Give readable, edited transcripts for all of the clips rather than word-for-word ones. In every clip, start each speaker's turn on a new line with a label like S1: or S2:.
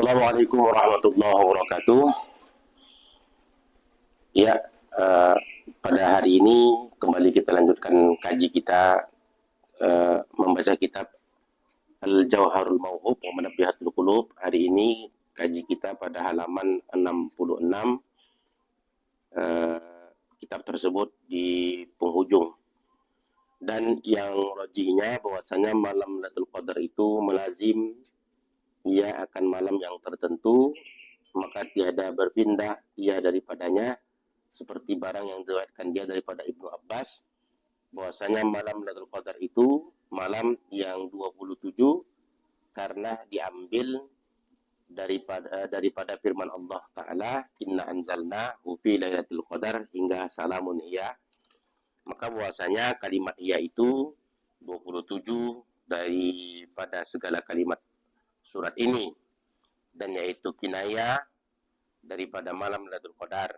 S1: Assalamualaikum warahmatullahi wabarakatuh. Ya, eh, pada hari ini kembali kita lanjutkan kaji kita membaca kitab Al-Jauharul Mauhub wa Manabbihatul Qulub. Hari ini kaji kita pada halaman 66. Kitab tersebut di penghujung. Dan yang rajihnya bahwasanya malam Lailatul Qadar itu melazim, ia akan malam yang tertentu, maka tiada berpindah ia daripadanya, seperti barang yang diriwayatkan dia daripada Ibnu Abbas bahwasanya malam Lailatul Qadar itu malam yang 27 karena diambil daripada firman Allah Ta'ala, inna anzalnahu fi lailatul qadar hingga salamun hiya. Maka bahwasanya kalimat hiya itu 27 daripada segala kalimat surat ini, dan yaitu kinaya daripada malam Lailatul Qadar.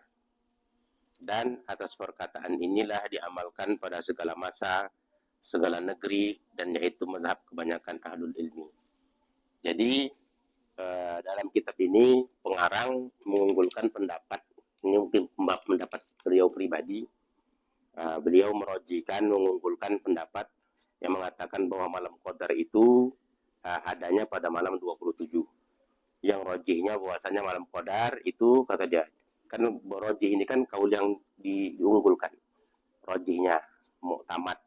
S1: Dan atas perkataan inilah diamalkan pada segala masa, segala negeri, dan yaitu mazhab kebanyakan ahlul ilmi. Jadi dalam kitab ini pengarang mengunggulkan pendapat, ini mungkin pendapat beliau pribadi. Beliau merojikan, mengunggulkan pendapat yang mengatakan bahwa malam Qadar itu adanya pada malam 27. Yang rojihnya bahwasanya malam Qadar itu, kata dia, kan rojih ini kan kaul yang diunggulkan, rojihnya muktamad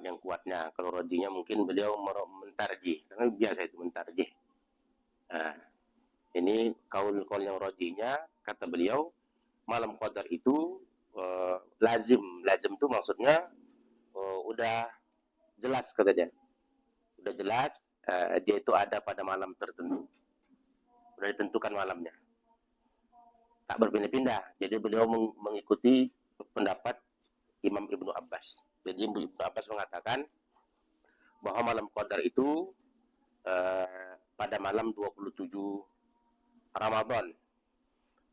S1: yang kuatnya. Kalau rojihnya mungkin beliau mentarjih, karena biasa itu mentarjih. Nah, ini kaul yang rojihnya, kata beliau, malam Qadar itu lazim itu maksudnya udah jelas, kata dia, udah jelas dia itu ada pada malam tertentu, udah ditentukan malamnya, tak berpindah-pindah. Jadi beliau mengikuti pendapat Imam Ibnu Abbas. Jadi Ibnu Abbas mengatakan bahwa malam Qadar itu pada malam 27 Ramadan.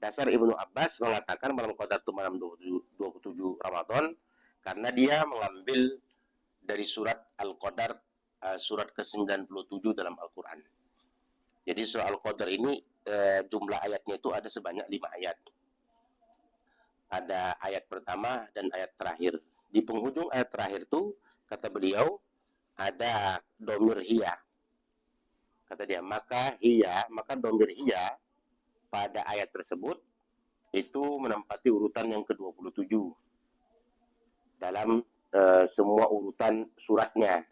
S1: Dasar Ibnu Abbas mengatakan malam Qadar itu malam 27 Ramadan karena dia mengambil dari surat Al-Qadar, surat ke-97 dalam Al-Quran. Jadi surat Al-Qadar ini jumlah ayatnya itu ada sebanyak 5 ayat. Ada ayat pertama dan ayat terakhir. Di penghujung ayat terakhir itu, kata beliau, ada domir hiya. Kata dia, maka domir hiya pada ayat tersebut itu menempati urutan yang ke-27 dalam semua urutan suratnya,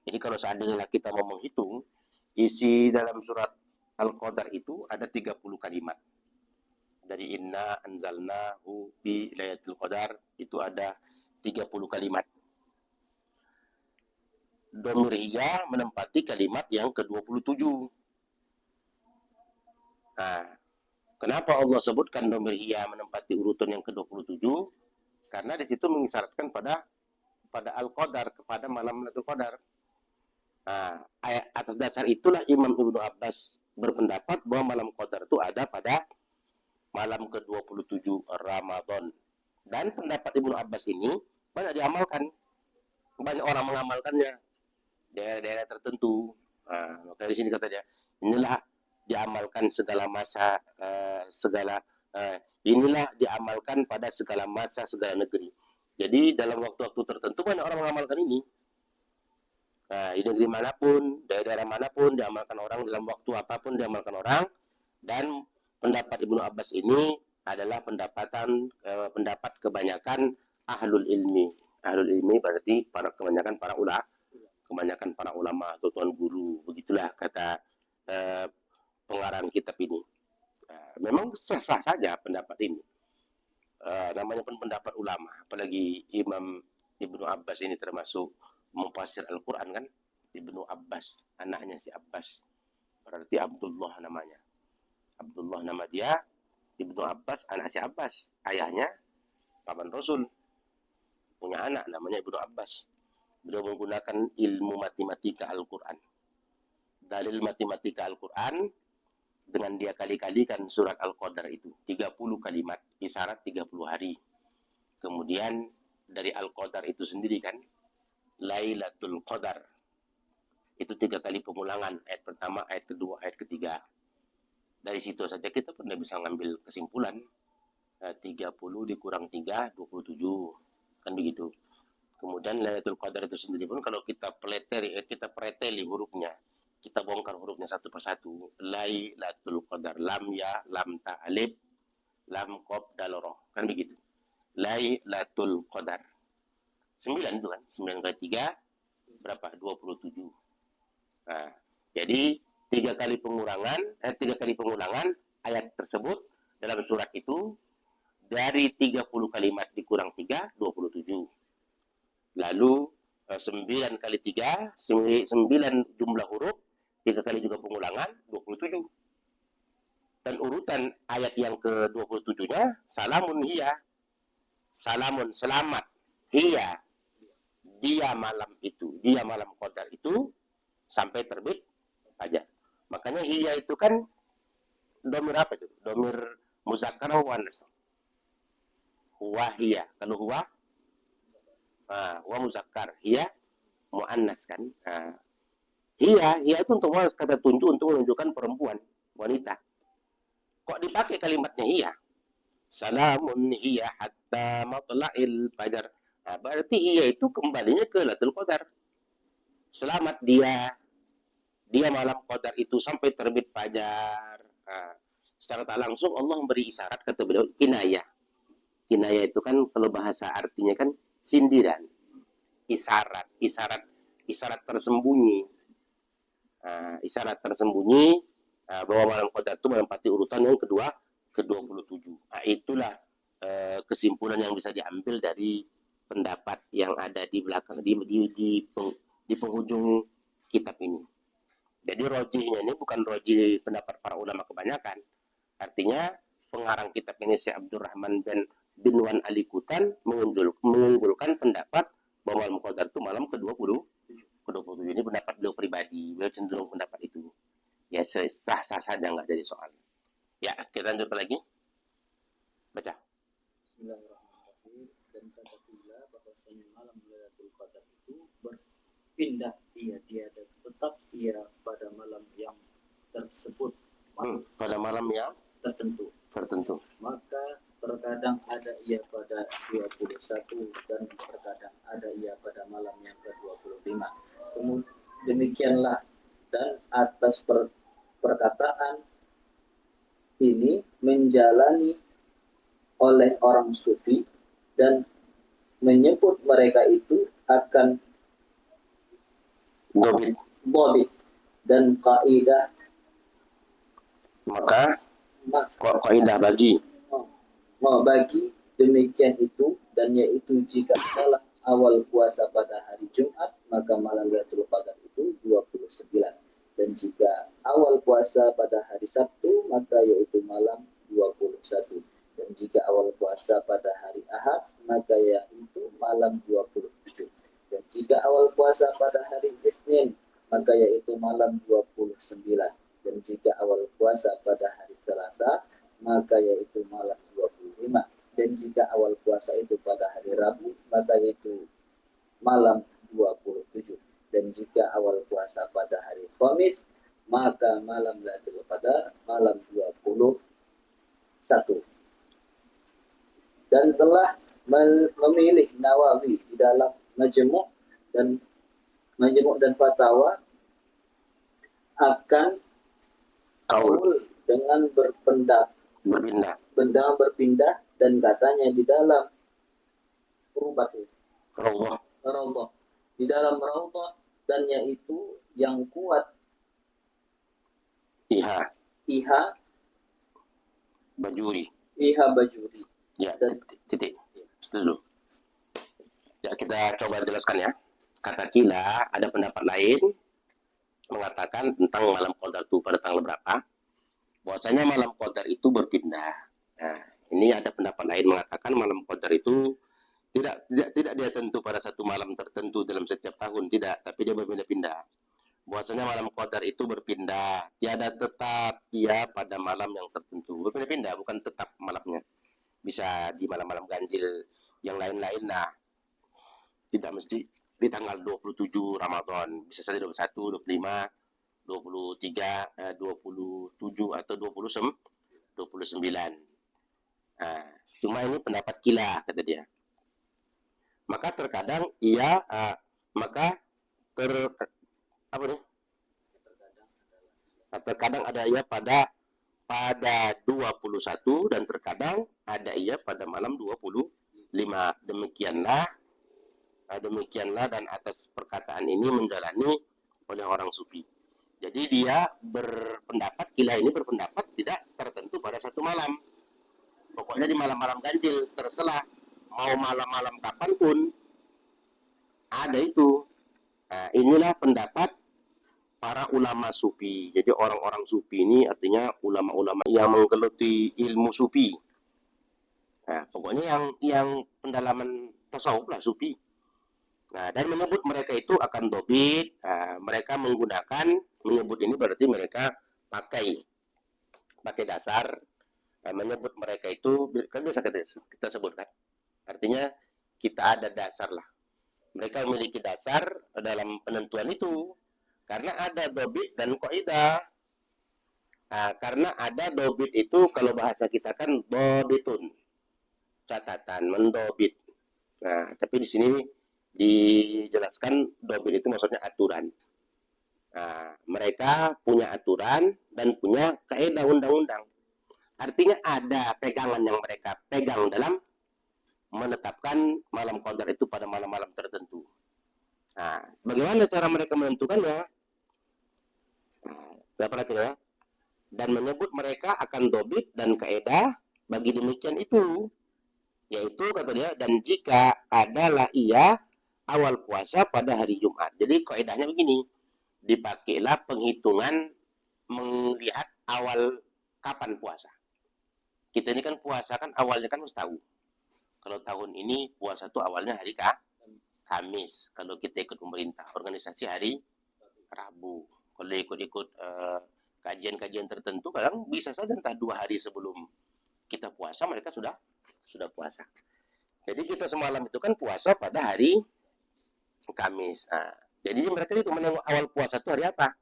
S1: Jadi kalau seandainya kita mau menghitung isi dalam surat Al-Qadar itu ada 30 kalimat. Dari inna anzalnahu fi lailatul qadar itu ada 30 kalimat. Domir hiya menempati kalimat yang ke-27. Nah, kenapa Allah sebutkan domir hiya menempati urutan yang ke-27? Karena di situ mengisyaratkan pada Al-Qadar, kepada malam Lailatul Qadar. Nah, atas dasar itulah Imam Ibnu Abbas berpendapat bahwa malam Qadar itu ada pada malam ke-27 Ramadan. Dan pendapat Ibnu Abbas ini banyak diamalkan. Banyak orang mengamalkannya. Daerah-daerah tertentu. Nah, maka di sini kata dia, inilah diamalkan segala masa, inilah diamalkan pada segala masa, segala negeri. Jadi dalam waktu-waktu tertentu banyak orang mengamalkan ini. Nah, di negeri manapun, daerah manapun diamalkan orang, dalam waktu apapun diamalkan orang. Dan pendapat Ibnu Abbas ini adalah pendapat kebanyakan ahlul ilmi. Ahlul ilmi berarti kebanyakan para ulama atau tuan guru. Begitulah kata pengarang kitab ini. Memang sah-sah saja pendapat ini. Namanya pun pendapat ulama, apalagi Imam Ibnu Abbas ini termasuk mufasir Al-Quran kan. Ibnu Abbas, anaknya si Abbas, berarti Abdullah namanya. Abdullah nama dia, Ibnu Abbas anak si Abbas, ayahnya paman Rasul, punya anak namanya Ibnu Abbas. Beliau menggunakan ilmu matematika Al-Quran, dalil matematika Al-Quran, dengan dia kali-kalikan surat Al-Qadar itu 30 kalimat, isyarat 30 hari. Kemudian dari Al-Qadar itu sendiri kan, Lailatul Qadar, Itu 3 kali pengulangan, ayat pertama, ayat kedua, ayat ketiga. Dari situ saja kita pun bisa ngambil kesimpulan. 30 dikurang 3, 27. Kan begitu. Kemudian Lailatul Qadar itu sendiri pun kalau kita preteli hurufnya, kita bongkar hurufnya satu persatu. Lailatul Qadar, lam ya, lam ta alif, lam qaf dal ra. Kan begitu. Lailatul Qadar. 9 itu kan. 9 kali 3 berapa? 27. Nah, jadi 3 kali pengulangan ayat tersebut dalam surat itu dari 30 kalimat dikurang 3, 27. Lalu 9 kali 3, 9 jumlah huruf, 3 kali juga pengulangan, 27. Dan urutan ayat yang ke-27-nya, salamun hiya, salamun, selamat, hiya, dia malam itu, dia malam qadar itu, sampai terbit fajar. Makanya hiya itu kan domir apa itu? Domir muzakkar wa muannas. Huwa hiya. Kalau huwa wa muzakkar, hiya muannas kan. Hiya itu untuk kata tunjuk untuk menunjukkan perempuan, wanita. Kok dipakai kalimatnya hiya? Salamun hiya hatta matla'il fajar. Nah, berarti hiya itu kembalinya ke Lailatul Qadar. Selamat dia malam qadar itu sampai terbit fajar. Nah, secara tak langsung Allah memberi isyarat, kata beliau, kinayah. Kinayah itu kan kalau bahasa artinya kan sindiran, isyarat tersembunyi. Isyarat tersembunyi bahwa malam qadar itu menempati urutan yang ke-27. Nah, itulah kesimpulan yang bisa diambil dari pendapat yang ada di belakang di penghujung kitab ini. Jadi rojihnya ini bukan rojih pendapat para ulama kebanyakan. Artinya pengarang kitab ini Syekh Abdurrahman bin Wan Ali Kutan mengunggulkan pendapat bahwa malam qadar itu malam ke-27. Ini pendapat beliau pribadi. Beliau cenderung pendapat itu. Ya sah-sah saja, nggak jadi soal. Ya, kita lanjut lagi. Baca.
S2: Bismillahirrahmanirrahim. Dan kata pula bahwasanya malam Lailatul Qadar itu berpindah dia tetap ia pada malam yang tersebut.
S1: Pada malam yang
S2: tertentu. Maka terkadang ada ia pada 21 dan terkadang ada ia pada malam yang ke-25. Demikianlah, dan atas perkataan ini menjalani oleh orang sufi dan menyebut mereka itu akan bobit dan kaidah.
S1: Maka kaidah bagi
S2: demikian itu, dan yaitu jika salah awal puasa pada hari Jumat maka malam Lailatul Qadar itu 29, dan jika awal puasa pada hari Sabtu maka yaitu malam 21, dan jika awal puasa pada hari Ahad maka yaitu malam 27, dan jika awal puasa pada hari Isnin maka yaitu malam 29, dan jika awal puasa pada hari Selasa maka yaitu malam 25, dan jika awal puasa itu pada hari Rabu maka yaitu malam 27, dan jika awal puasa pada hari Khamis maka malam Lailatul Qadar malam 21. Dan telah memilih Nawawi di dalam Majmu' dan Fatwa akan kaul dengan berpindah, dan katanya di dalam Raudhah, di dalam Raudhah, dan yaitu yang kuat Iha Bajuri.
S1: Ya, titik. Setuju. Ya, kita coba jelaskan ya. Kata Kila, ada pendapat lain mengatakan tentang malam qadar itu pada tanggal berapa. Bahwasanya malam qadar itu berpindah. Nah, ini ada pendapat lain mengatakan malam qadar itu tidak dia tentu pada satu malam tertentu dalam setiap tahun, tidak, tapi dia berpindah-pindah. Bahwasanya malam qadar itu berpindah, tiada tetap dia pada malam yang tertentu. Berpindah-pindah, bukan tetap malamnya. Bisa di malam-malam ganjil yang lain-lain, nah tidak mesti di tanggal 27 Ramadan, bisa saja 21, 25, 23, 27 atau 29. Nah, cuma ini pendapat Kila, kata dia. Maka terkadang ia maka ter apa nih? Terkadang ada ia pada 21 dan terkadang ada ia pada malam 25. Demikianlah dan atas perkataan ini menjalani oleh orang sufi. Jadi dia berpendapat, Kila ini berpendapat tidak tertentu pada satu malam. Pokoknya di malam-malam ganjil, terserah mau malam-malam kapanpun ada itu. Nah, inilah pendapat para ulama sufi. Jadi orang-orang sufi ini artinya ulama-ulama yang menggeluti ilmu sufi. Nah, pokoknya yang pendalaman tasawuf lah sufi. Nah, dan menyebut mereka itu akan dobit. Mereka menyebut ini berarti mereka pakai dasar. Menyebut mereka itu kan bisa kita sebutkan. Artinya kita ada dasar lah. Mereka memiliki dasar dalam penentuan itu. Karena ada dobit dan kaidah. Karena ada dobit itu kalau bahasa kita kan dobitun, catatan, mendobit. Nah, tapi di sini dijelaskan dobit itu maksudnya aturan. Nah, mereka punya aturan dan punya kaidah undang-undang. Artinya ada pegangan yang mereka pegang dalam menetapkan malam qadar itu pada malam-malam tertentu. Nah, bagaimana cara mereka menentukannya? Perhatikan ya. Dan menyebut mereka akan dobit dan kaidah bagi demikian itu. Yaitu kata dia, dan jika adalah ia awal puasa pada hari Jumat. Jadi kaidahnya begini, dipakailah penghitungan melihat awal kapan puasa. Kita ini kan puasa kan awalnya kan harus tahu. Kalau tahun ini puasa itu awalnya hari Kamis. Kalau kita ikut pemerintah, organisasi hari Rabu. Kalau ikut-ikut kajian-kajian tertentu, kadang bisa saja entah 2 hari sebelum kita puasa mereka sudah puasa. Jadi kita semalam itu kan puasa pada hari Kamis. Nah, jadi mereka itu menengok awal puasa itu hari apa.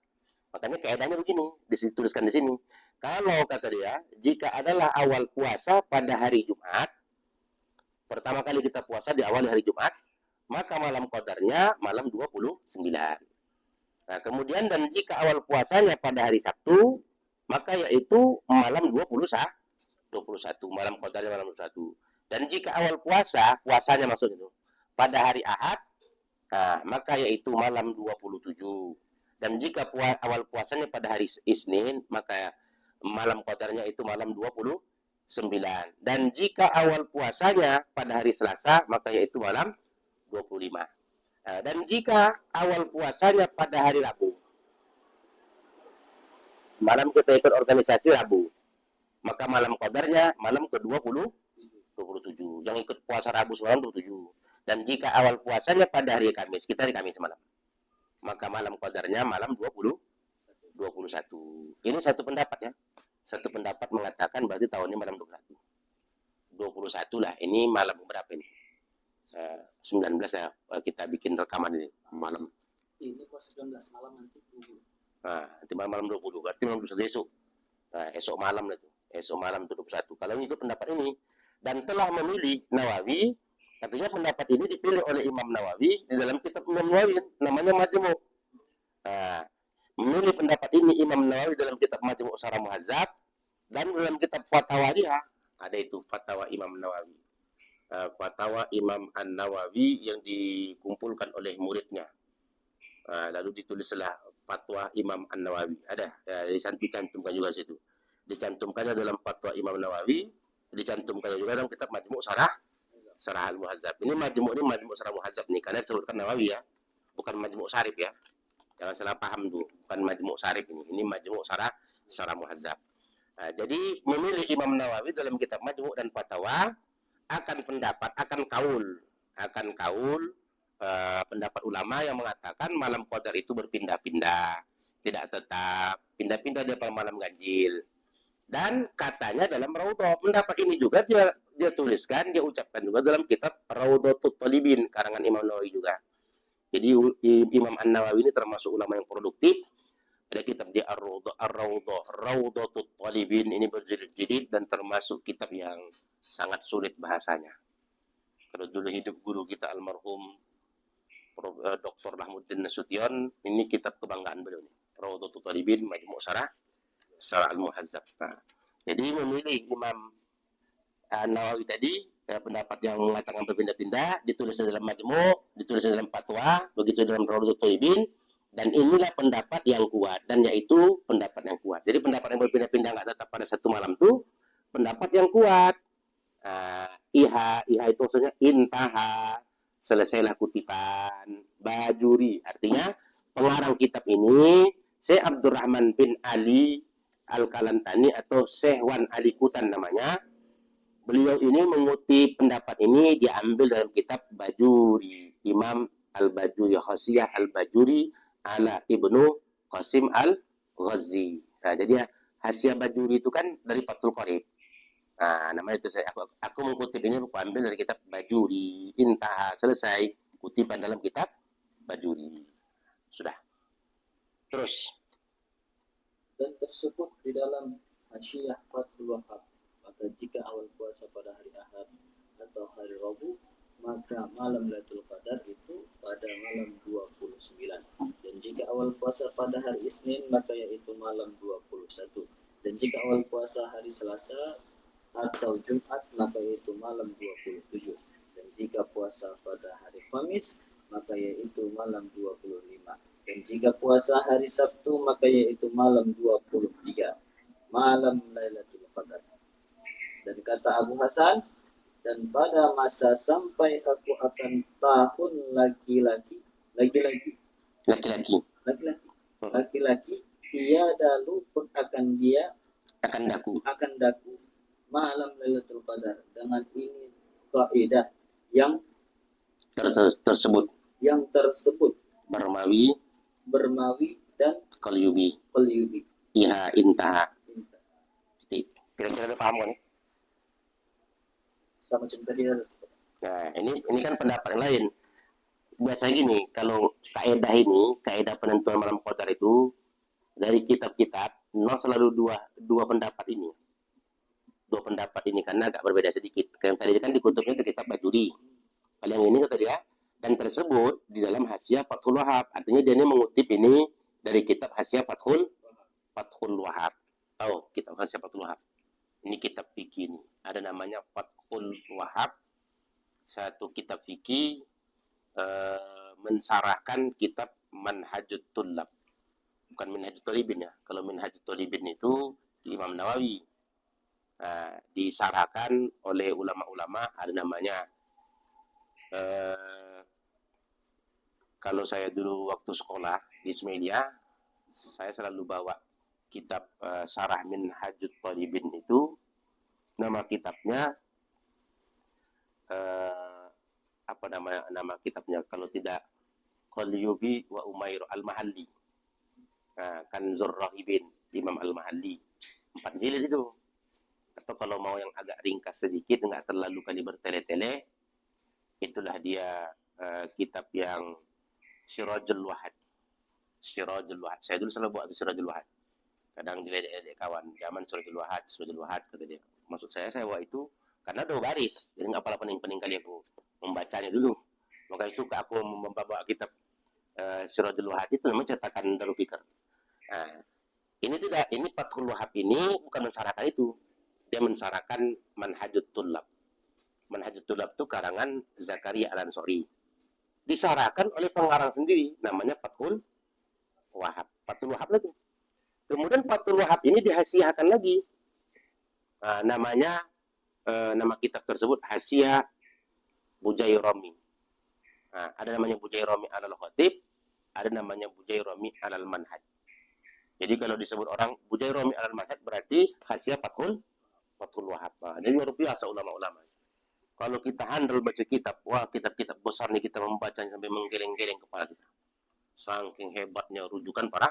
S1: Makanya kaidahnya begini, dituliskan di sini. Kalau kata dia, jika adalah awal puasa pada hari Jumat, pertama kali kita puasa di awal hari Jumat, maka malam qadarnya malam 29. Nah, kemudian dan jika awal puasanya pada hari Sabtu, maka yaitu malam 21, malam qadarnya malam 21. Dan jika awal puasanya maksud itu, pada hari Ahad, maka yaitu malam 27. Dan jika awal puasanya pada hari Isnin, maka malam qadarnya itu malam 29. Dan jika awal puasanya pada hari Selasa, maka yaitu malam 25. Dan jika awal puasanya pada hari Rabu, malam kita ikut organisasi Rabu, maka malam qadarnya malam ke-27. Yang ikut puasa Rabu semalam 27. Dan jika awal puasanya pada hari Kamis, kita hari Kamis malam, maka malam qadarnya malam 21. Ini satu pendapat ya. Satu pendapat mengatakan berarti tahunnya malam 21 lah. Ini malam berapa ini? 19 ya, kita bikin rekaman ini malam.
S2: Ini puasa 19 malam nanti 20.
S1: Nanti malam 20, berarti malam 21 esok. Esok malam itu. Esok malam 21. Kalau itu pendapat ini dan telah memilih Nawawi, artinya pendapat ini dipilih oleh Imam Nawawi di dalam kitab Imam Nawawi namanya Majmu'. Memilih pendapat ini Imam Nawawi dalam kitab Majmu' Syarah Muhazzab dan dalam kitab Fatwa dia ada itu Fatwa Imam Nawawi. Fatwa Imam An-Nawawi yang dikumpulkan oleh muridnya. Lalu ditulislah Fatwa Imam An-Nawawi. Ada, dicantumkan juga situ. Dicantumkannya dalam Fatwa Imam Nawawi, dicantumkannya juga dalam kitab Majmu' Syarah Al-Muhazzab. Ini Majmu' Syarah Muhazzab nih, karena disebutkan Nawawi ya, bukan Majmu' Syarif ya. Jangan salah paham tuh, bukan Majmu' Syarif ini. Ini Majmu' Syarah Muhazzab. Jadi memilih Imam Nawawi dalam kitab Majmu' dan Fatwa akan kaul pendapat ulama yang mengatakan malam qadar itu berpindah-pindah, tidak tetap, pindah-pindah dia pada malam ganjil. Dan katanya dalam Raudhah, pendapat ini juga dia tuliskan, dia ucapkan juga dalam kitab Raudhatul Talibin karangan Imam Nawawi juga. Jadi Imam An-Nawawi ini termasuk ulama yang produktif. Ada kitab di Rawdatul Talibin, ini berjilid-jilid dan termasuk kitab yang sangat sulit bahasanya. Kalau dulu hidup guru kita almarhum Dr. Rahmuddin Nasution, ini kitab kebanggaan beliau nih. Rawdatul Talibin, Majmu' Syarah Al-Muhazzab. Nah, jadi memilih Imam Nawawi tadi pendapat yang mengatakan berpindah-pindah, ditulis dalam Majmu', ditulis dalam Fatwa, begitu dalam Rawdatul Talibin, dan inilah pendapat yang kuat, dan yaitu pendapat yang kuat. Jadi pendapat yang berpindah-pindah nggak tetap pada satu malam tuh pendapat yang kuat. Iha itu maksudnya intaha, selesailah kutipan. Bajuri artinya pengarang kitab ini Syekh Abdurrahman bin Ali Al-Kalantani atau Syekh Wan Ali Kutan namanya. Beliau ini mengutip pendapat ini diambil dalam kitab Bajuri, Imam Al-Bajuri, Khasiyah Al-Bajuri ala Ibnu Qasim Al-Ghazi. Nah, jadi Hasyiah Bajuri itu kan dari Fathul Qorib. Nah, namanya itu aku mengutip ini aku ambil dari kitab Bajuri. Intaha, selesai kutipan dalam kitab Bajuri. Sudah. Terus.
S2: Dan tersebut di dalam Hasyiah Fathul Wahab. Maka jika awal puasa pada hari Ahad atau hari Rabu, maka malam Lailatul Qadar itu pada malam 29. Dan jika awal puasa pada hari Isnin, maka yaitu malam 21. Dan jika awal puasa hari Selasa atau Jumat, maka yaitu malam 27. Dan jika puasa pada hari Kamis, maka yaitu malam 25. Dan jika puasa hari Sabtu, maka yaitu malam 23. Malam Lailatul Qadar. Dan kata Abu Hasan, dan pada masa sampai aku akan tahun laki-laki, tiada luput akan dia akan daku malam Lailatul Qadar. Dengan ini kaidah yang
S1: tersebut
S2: bermawi dan
S1: Qalyubi. Iha intaha. Kira-kira udah paham kan?
S2: Sama macam tadi.
S1: Nah, ini kan pendapat yang lain. Biasanya gini, kalau kaidah penentuan malam qadar itu dari kitab-kitab memang selalu dua pendapat ini. Dua pendapat ini karena agak berbeda sedikit. Yang tadi kan dikutipnya ke kitab Bajuri. Kalau yang ini kata dia, dan tersebut di dalam Hasyiah Fathul Wahab. Artinya dia ini mengutip ini dari kitab Hasyiah Fathul Wahab. Oh, kitab Hasyiah Fathul Wahab. Ini kitab fikih ini. Ada namanya Fathul Wahab. Satu kitab fikih mensarahkan kitab Manhajut Tullab. Bukan Minhajut Talibin ya. Kalau Minhajut Talibin itu Imam Nawawi. Disarahkan oleh ulama-ulama, ada namanya kalau saya dulu waktu sekolah di Ismailia, saya selalu bawa kitab Sarah Minhajut Talibin itu. Nama kitabnya apa nama kitabnya? Kalau tidak Qalyubi wa Umair Al-Mahalli. Kanzur Rahibin Imam Al-Mahalli. 4 jilid itu. Atau kalau mau yang agak ringkas sedikit, nggak terlalu kali bertele-tele, itulah dia kitab yang Sirajul Wahad. Saya dulu selalu buat Sirajul Wahad. Kadang diledek-ledek kawan, zaman Sirajul Wahad kata dia. Maksud saya bawa itu karena ada baris, jadi nggak apalah pening-pening kali aku membacanya dulu. Makanya suka aku membawa kitab Sirajul Wahad itu namanya cetakan Darul Fikr. Ini tidak, ini Fathul Wahab ini bukan mensyaratkan itu. Dia mensyaratkan Manhajut Tullab. Manhajut Tullab itu karangan Zakaria Al-Ansori. Disyaratkan oleh pengarang sendiri, namanya Fathul Wahab. Fathul Wahab lagi. Kemudian Fathul Wahab ini dihasiahkan lagi. Namanya nama kitab tersebut Hasyiah Bujairami. Ada namanya Bujairami Al-Khatib, ada namanya Bujairami Al-Manhaj. Jadi kalau disebut orang Bujairami Al-Manhaj berarti Hasyiah Fathul Wahab. Jadi luar biasa ulama-ulama. Kalau kita handal baca kitab, wah kitab-kitab besar nih kita membacanya sampai menggeleng-geleng kepala kita. Saking hebatnya rujukan para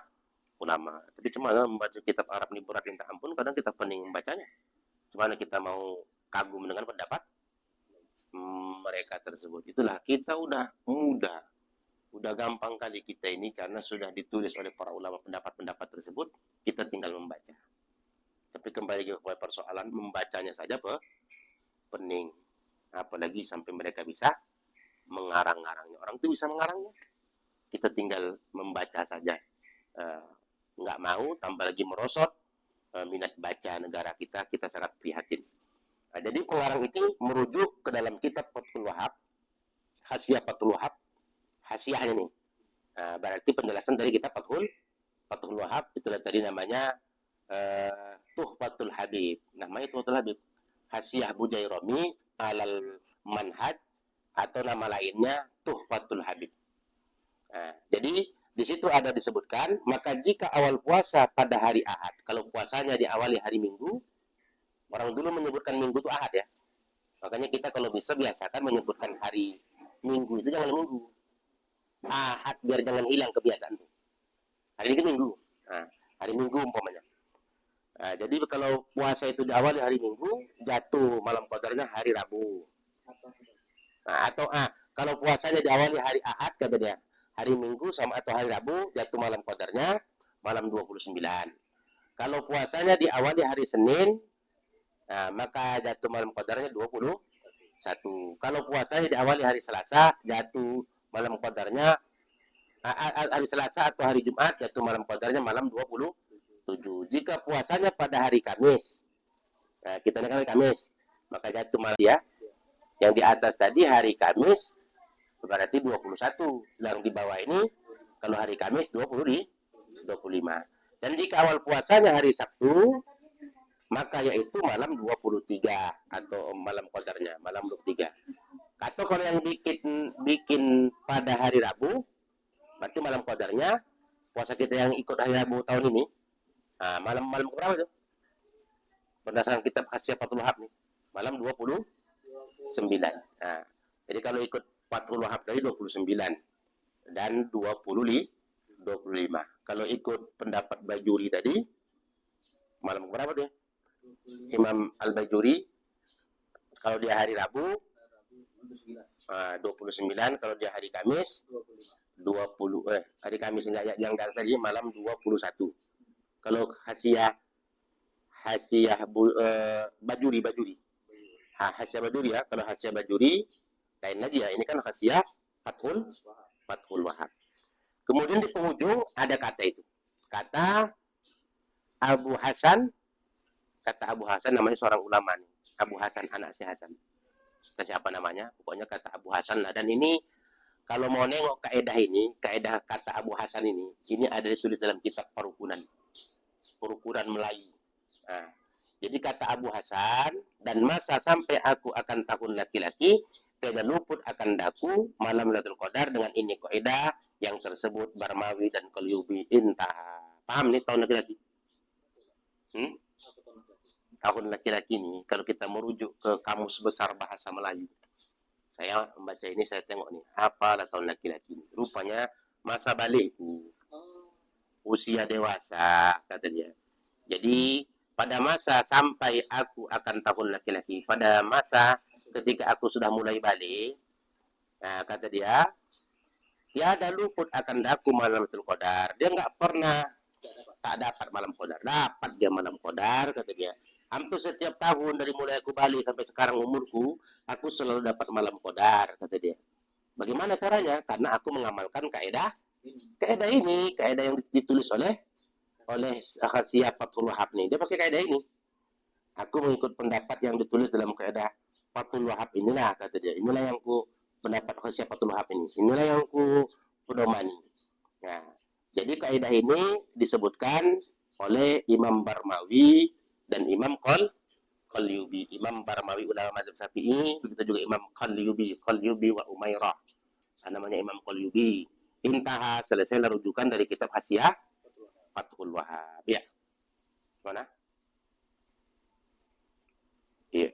S1: ulama. Tapi cuma membaca kitab Arab ini berat minta ampun, kadang kita pening membacanya. Cuma kita mau kagum dengan pendapat mereka tersebut. Itulah kita udah muda Udah gampang kali kita ini karena sudah ditulis oleh para ulama pendapat-pendapat tersebut, kita tinggal membaca. Tapi kembali ke persoalan membacanya saja pening. Apalagi sampai mereka bisa mengarang-arangnya. Orang itu bisa mengarangnya. Kita tinggal membaca saja. Nggak mau, tambah lagi merosot minat baca negara kita sangat prihatin. Nah, jadi pengarang itu merujuk ke dalam kitab Fathul Wahab, Hasyiah Fathul Wahab, hasyiahnya nih. Nah, berarti penjelasan dari kitab Fathul Wahab, itulah tadi namanya Tuhfatul Habib. Namanya Tuhfatul Habib. Hasyiah Bujairami alal Manhaj, atau nama lainnya Tuhfatul Habib. Nah, jadi di situ ada disebutkan, maka jika awal puasa pada hari Ahad, kalau puasanya diawali hari Minggu, orang dulu menyebutkan Minggu itu Ahad ya. Makanya kita kalau bisa biasakan menyebutkan hari Minggu itu jangan Minggu. Ahad, biar jangan hilang kebiasaan. Hari ini kan Minggu. Nah, hari Minggu umpamanya. Nah, jadi kalau puasa itu diawali hari Minggu, jatuh malam qadarnya hari Rabu. Nah, atau kalau puasanya diawali hari Ahad, kata dia, hari Minggu sama atau hari Rabu, jatuh malam qadarnya malam 29. Kalau puasanya diawali hari Senin, maka jatuh malam qadarnya 21. Kalau puasanya diawali hari Selasa, jatuh malam qadarnya hari Selasa atau hari Jumat, jatuh malam qadarnya malam 27. Jika puasanya pada hari Kamis, kita ini hari Kamis, maka jatuh malam ya. Yang di atas tadi hari Kamis berarti 21. Yang di bawah ini kalau hari Kamis 25. Dan jika awal puasanya hari Sabtu, maka yaitu malam 23 atau malam qadarnya malam 23. Atau kalau yang bikin pada hari Rabu, berarti malam qadarnya puasa kita yang ikut hari Rabu tahun ini, malam berapa itu? Berdasarkan kitab Hasyiah Fathul Wahab nih, malam 29. Nah, jadi kalau ikut Fathul Wahab tadi 29 dan 25. Kalau ikut pendapat Bajuri tadi, malam berapa tuh? Imam Al-Bajuri, kalau dia hari Rabu 29, kalau dia hari Kamis 20, hari Kamis yang tadi malam 21. Kalau Hasyiah Bajuri. Hasyiah Bajuri ya, kalau Hasyiah Bajuri lain lagi ya, ini kan Hasyiah Fathul Wahab. Kemudian di penghujung ada kata itu. Kata Abu Hasan namanya seorang ulama nih. Abu Hasan, anak si Hasan. Siapa namanya? Pokoknya kata Abu Hasan lah. Dan ini kalau mau nengok kaedah kata Abu Hasan ini ada ditulis dalam kitab Perukunan Melayu. Nah, jadi kata Abu Hasan, dan masa sampai aku akan tahun laki-laki, tidak luput akan daku malam Lailatul Qadar dengan ini kaidah yang tersebut Barmawi dan Qalyubi intah. Paham nih tahun laki-laki? Tahun laki-laki ini kalau kita merujuk ke Kamus Besar Bahasa Melayu. Saya membaca ini, saya tengok nih, apalah tahun laki-laki ini. Rupanya masa balikku, usia dewasa, kata dia. Jadi pada masa sampai aku akan tahun laki-laki, pada masa ketika aku sudah mulai balik, kata dia, tiada luput akan daku malam Lailatul Qadar. Dia nggak pernah tak dapat malam Qadar. Dapat dia malam Qadar, kata dia. Hampir setiap tahun dari mulai aku balik sampai sekarang umurku, aku selalu dapat malam Qadar, kata dia. Bagaimana caranya? Karena aku mengamalkan kaedah ini, kaedah yang ditulis oleh Hasyiah Fathul Wahab nih. Dia pakai kaedah ini. Aku mengikut pendapat yang ditulis dalam kaedah Fathul Wahab inilah, kata dia. Inilah yang ku pendapat Hasyiah Fathul Wahab ini. Inilah yang ku pedomani. Nah, jadi kaedah ini disebutkan oleh Imam Barmawi dan Imam Qalyubi. Imam Barmawi ulama mazhab Syafi'i, begitu juga Imam Qalyubi wa Umairah. Namanya Imam Qalyubi. Intaha, selesai rujukan dari kitab Hasyiah Fathul Wahab. Ya. Mana? Iya.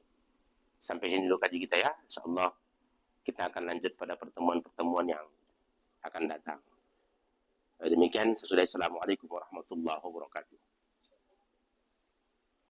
S1: Sampai sini dulu kaji kita ya. Insyaallah kita akan lanjut pada pertemuan-pertemuan yang akan datang. Demikian sesudah. Assalamualaikum warahmatullahi wabarakatuh.